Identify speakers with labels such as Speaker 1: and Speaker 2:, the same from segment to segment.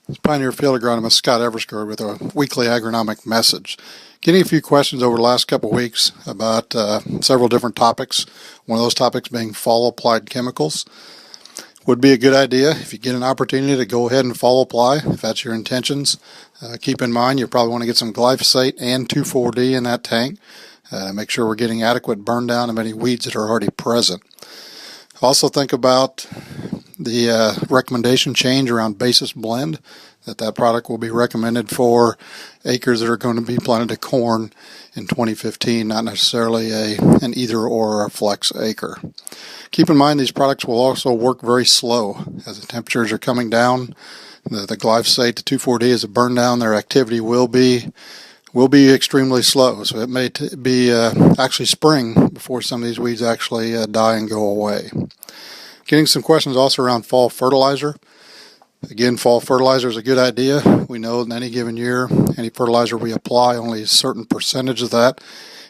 Speaker 1: It's Pioneer Field Agronomist Scott Eversgerd with a weekly agronomic message. Getting a few questions over the last couple of weeks about several different topics. One of those topics being fall applied chemicals. Would be a good idea if you get an opportunity to go ahead and fall apply, if that's your intentions. Keep in mind you probably want to get some glyphosate and 2,4-D in that tank. Make sure we're getting adequate burn down of any weeds that are already present. Also think about the recommendation change around basis blend, that product will be recommended for acres that are going to be planted to corn in 2015, not necessarily an either or flex acre. Keep in mind these products will also work very slow as the temperatures are coming down. The glyphosate, the 2,4-D as a burn down, their activity will be extremely slow. So it may be actually spring before some of these weeds actually die and go away. Getting some questions also around fall fertilizer. Again, fall fertilizer is a good idea. We know in any given year, any fertilizer we apply, only a certain percentage of that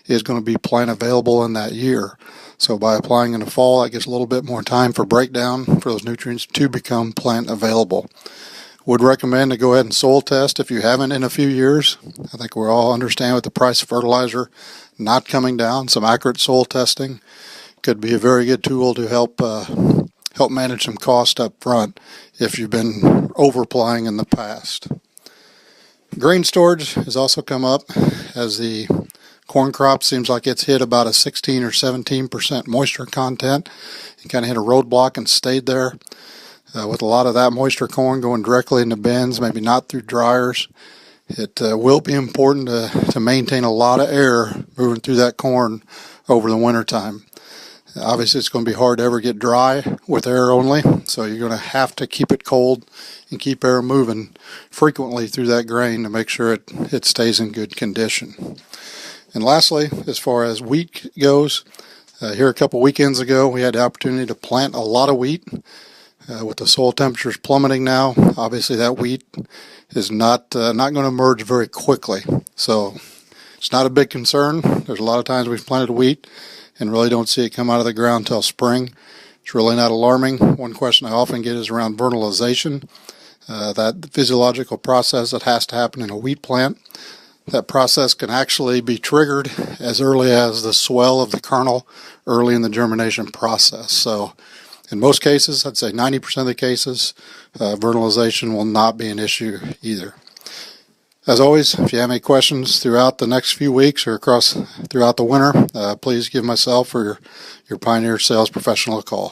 Speaker 1: is going to be plant available in that year. So by applying in the fall, that gives a little bit more time for breakdown for those nutrients to become plant available. Would recommend to go ahead and soil test if you haven't in a few years. I think we all understand with the price of fertilizer not coming down, some accurate soil testing could be a very good tool to help manage some cost up front if you've been over applying in the past. Grain storage has also come up as the corn crop seems like it's hit about a 16 or 17% moisture content and kind of hit a roadblock and stayed there. With a lot of that moisture corn going directly into bins, maybe not through dryers, it will be important to maintain a lot of air moving through that corn over the winter time. Obviously, it's going to be hard to ever get dry with air only, so you're going to have to keep it cold and keep air moving frequently through that grain to make sure it stays in good condition. And lastly, as far as wheat goes, here a couple weekends ago, we had the opportunity to plant a lot of wheat. With the soil temperatures plummeting now, obviously that wheat is not going to emerge very quickly. So it's not a big concern. There's a lot of times we've planted wheat and really don't see it come out of the ground until spring. It's really not alarming. One question I often get is around vernalization, that physiological process that has to happen in a wheat plant. That process can actually be triggered as early as the swell of the kernel early in the germination process. So in most cases, I'd say 90% of the cases, vernalization will not be an issue either. As always, if you have any questions throughout the next few weeks or throughout the winter, please give myself or your Pioneer sales professional a call.